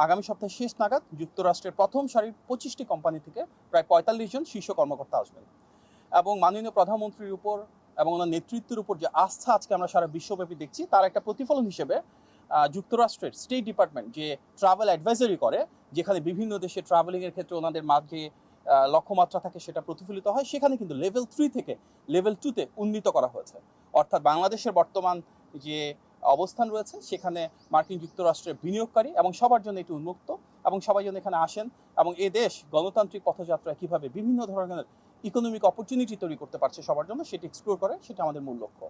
আগামী সপ্তাহের শেষ নাগাদ যুক্তরাষ্ট্রের প্রথম সারির 25টি কোম্পানি থেকে প্রায় 45 জন শীর্ষ কর্মকর্তা আসবেন এবং মাননীয় প্রধানমন্ত্রীর উপর এবং ওনার নেতৃত্বের উপর যে আস্থা আজকে আমরা সারা বিশ্বব্যাপী দেখছি তার একটা প্রতিফলন হিসেবে যুক্তরাষ্ট্রের স্টেট ডিপার্টমেন্ট যে ট্রাভেল অ্যাডভাইজারি করে, যেখানে বিভিন্ন দেশে ট্রাভেলিংয়ের ক্ষেত্রে ওনাদের মাঝে লক্ষ্যমাত্রা থাকে সেটা প্রতিফলিত হয়, সেখানে কিন্তু লেভেল 3 থেকে লেভেল 2-তে উন্নীত করা হয়েছে। অর্থাৎ বাংলাদেশের বর্তমান যে অবস্থান রয়েছে সেখানে মার্কিন যুক্তরাষ্ট্রের বিনিয়োগকারী এবং সবার জন্য এটি উন্মুক্ত এবং সবাই যেন এখানে আসেন এবং এ দেশ গণতান্ত্রিক পথযাত্রায় কীভাবে বিভিন্ন ধরনের ইকোনমিক অপরচুনিটি তৈরি করতে পারছে সবার জন্য সেটি এক্সপ্লোর করে, সেটা আমাদের মূল লক্ষ্য।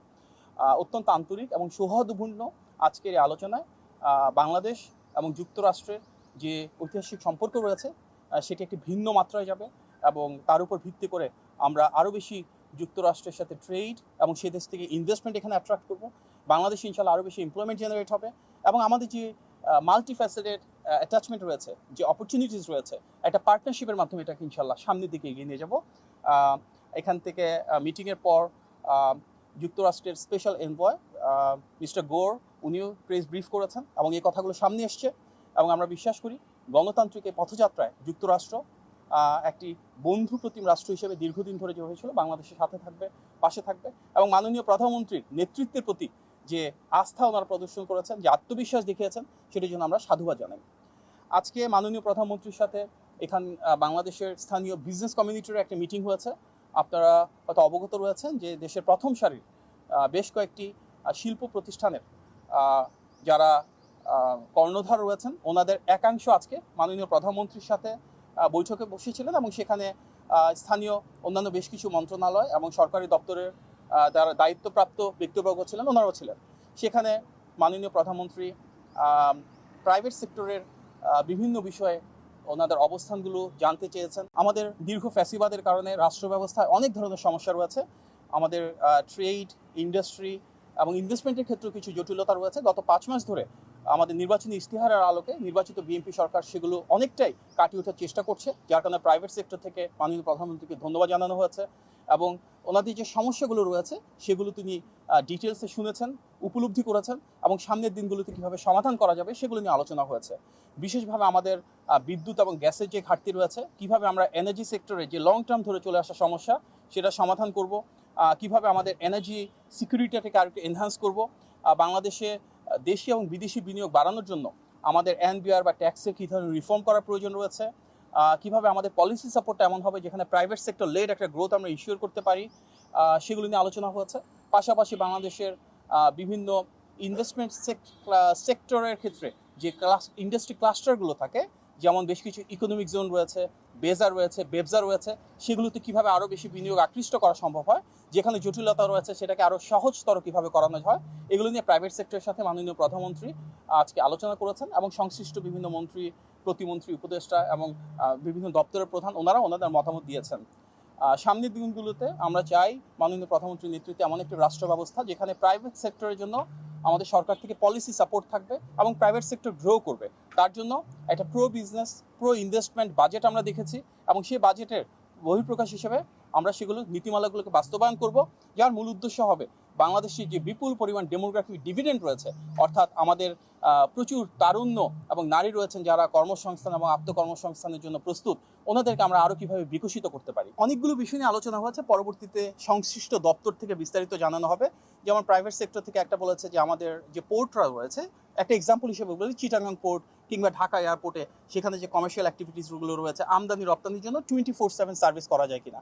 অত্যন্ত আন্তরিক এবং সৌহার্দ্যপূর্ণ আজকের এই আলোচনায় বাংলাদেশ এবং যুক্তরাষ্ট্রের যে ঐতিহাসিক সম্পর্ক রয়েছে সেটি একটি ভিন্ন মাত্রায় যাবে এবং তার উপর ভিত্তি করে আমরা আরও বেশি যুক্তরাষ্ট্রের সাথে ট্রেড এবং সে দেশ থেকে ইনভেস্টমেন্ট এখানে অ্যাট্রাক্ট করবো। বাংলাদেশ ইনশাল্লাহ আরও বেশি এমপ্লয়মেন্ট জেনারেট হবে এবং আমাদের যে মাল্টিফ্যাসেটেড অ্যাটাচমেন্ট রয়েছে, যে অপরচুনিটিস রয়েছে, একটা পার্টনারশিপের মাধ্যমে এটাকে ইনশাল্লাহ সামনের দিকে এগিয়ে নিয়ে যাব। এখান থেকে মিটিংয়ের পর যুক্তরাষ্ট্রের স্পেশাল এনভয় মিস্টার গোর উনিও প্রেস ব্রিফ করেছেন এবং এই কথাগুলো সামনে এসছে এবং আমরা বিশ্বাস করি গণতান্ত্রিক এই পথযাত্রায় যুক্তরাষ্ট্র একটি বন্ধু প্রতিম রাষ্ট্র হিসেবে দীর্ঘদিন ধরে যে হয়েছিল বাংলাদেশের সাথে থাকবে, পাশে থাকবে এবং মাননীয় প্রধানমন্ত্রীর নেতৃত্বের প্রতি যে আস্থা ওনারা প্রদর্শন করেছেন, যে আত্মবিশ্বাস দেখিয়েছেন, সেটির জন্য আমরা সাধুবাদ জানাই। আজকে মাননীয় প্রধানমন্ত্রীর সাথে বাংলাদেশের স্থানীয় বিজনেস কমিউনিটির একটা মিটিং হয়েছে। আপনারা হয়তো অবগত রয়েছেন যে দেশের প্রথম সারির বেশ কয়েকটি শিল্প প্রতিষ্ঠানের যারা কর্ণধার রয়েছেন ওনাদের একাংশ আজকে মাননীয় প্রধানমন্ত্রীর সাথে বৈঠকে বসেছিলেন এবং সেখানে স্থানীয় অন্যান্য বেশ কিছু মন্ত্রণালয় এবং সরকারি দপ্তরের যারা দায়িত্বপ্রাপ্ত ব্যক্তিবর্গ ছিলেন ওনারাও ছিলেন সেখানে। মাননীয় প্রধানমন্ত্রী প্রাইভেট সেক্টরের বিভিন্ন বিষয়ে ওনাদের অবস্থানগুলো জানতে চেয়েছেন। আমাদের দীর্ঘ ফ্যাসিবাদের কারণে রাষ্ট্র ব্যবস্থায় অনেক ধরনের সমস্যা রয়েছে, আমাদের ট্রেড, ইন্ডাস্ট্রি এবং ইনভেস্টমেন্টের ক্ষেত্রেও কিছু জটিলতা রয়েছে। গত 5 মাস ধরে আমাদের নির্বাচনী ইশতেহারের আলোকে নির্বাচিত বিএনপি সরকার সেগুলো অনেকটাই কাটিয়ে ওঠার চেষ্টা করছে, যার কারণে প্রাইভেট সেক্টর থেকে মাননীয় প্রধানমন্ত্রীকে ধন্যবাদ জানানো হয়েছে এবং ওনাদের যে সমস্যাগুলো রয়েছে সেগুলো তিনি ডিটেলসে শুনেছেন, উপলব্ধি করেছেন এবং সামনের দিনগুলোতে কীভাবে সমাধান করা যাবে সেগুলো নিয়ে আলোচনা হয়েছে। বিশেষভাবে আমাদের বিদ্যুৎ এবং গ্যাসের যে ঘাটতি রয়েছে, কিভাবে আমরা এনার্জি সেক্টরে যে লং টার্ম ধরে চলে আসা সমস্যা সেটা সমাধান করব, কিভাবে আমাদের এনার্জি সিকিউরিটিটাকে আরেকটু এনহ্যান্স করব, বাংলাদেশে দেশি এবং বিদেশি বিনিয়োগ বাড়ানোর জন্য আমাদের এনবিআর বা ট্যাক্সে কী ধরনের রিফর্ম করার প্রয়োজন রয়েছে, কিভাবে আমাদের পলিসি সাপোর্টটা এমন হবে যেখানে প্রাইভেট সেক্টর লেড একটা গ্রোথ আমরা ইনশিওর করতে পারি, সেগুলো নিয়ে আলোচনা হয়েছে। পাশাপাশি বাংলাদেশের বিভিন্ন ইনভেস্টমেন্ট সেক্টরের ক্ষেত্রে যে ইন্ডাস্ট্রি ক্লাস্টারগুলো থাকে, যেমন বেশ কিছু ইকোনমিক জোন রয়েছে, বেজা রয়েছে, বেবজা রয়েছে, সেগুলোতে কীভাবে আরও বেশি বিনিয়োগ আকৃষ্ট করা সম্ভব হয়, যেখানে জটিলতা রয়েছে সেটাকে আরও সহজতর কীভাবে করানো হয়, এগুলো নিয়ে প্রাইভেট সেক্টরের সাথে মাননীয় প্রধানমন্ত্রী আজকে আলোচনা করেছেন এবং সংশ্লিষ্ট বিভিন্ন মন্ত্রী, প্রতিমন্ত্রী, উপদেষ্টা এবং বিভিন্ন দপ্তরের প্রধান ওনাদের মতামত দিয়েছেন। সামনের দিনগুলোতে আমরা চাই মাননীয় প্রধানমন্ত্রীর নেতৃত্বে এমন একটি রাষ্ট্র ব্যবস্থা যেখানে প্রাইভেট সেক্টরের জন্য আমাদের সরকার থেকে পলিসি সাপোর্ট থাকবে এবং প্রাইভেট সেক্টর গ্রো করবে। তার জন্য একটা pro business, pro investment budget আমরা দেখেছি এবং সেই বাজেটের বহিঃপ্রকাশ হিসেবে আমরা সেগুলো নীতিমালাগুলোকে বাস্তবায়ন করব, যার মূল উদ্দেশ্য হবে বাংলাদেশের যে বিপুল পরিমাণ ডেমোগ্রাফিক ডিভিডেন্ড রয়েছে, অর্থাৎ আমাদের প্রচুর তারুণ্য এবং নারী রয়েছেন যারা কর্মসংস্থান এবং আত্মকর্মসংস্থানের জন্য প্রস্তুত, ওনাদেরকে আমরা আরও কীভাবে বিকশিত করতে পারি। অনেকগুলো বিষয় নিয়ে আলোচনা হয়েছে, পরবর্তীতে সংশ্লিষ্ট দপ্তর থেকে বিস্তারিত জানানো হবে। যেমন প্রাইভেট সেক্টর থেকে একটা বলেছে যে আমাদের যে পোর্টরা রয়েছে, একটা এক্সাম্পল হিসেবে বলি চিটাগাং পোর্ট কিংবা ঢাকা এয়ারপোর্টে সেখানে যে কমার্শিয়াল অ্যাক্টিভিটিসগুলো রয়েছে আমদানি রপ্তানির জন্য 24/7 সার্ভিস করা যায় কিনা,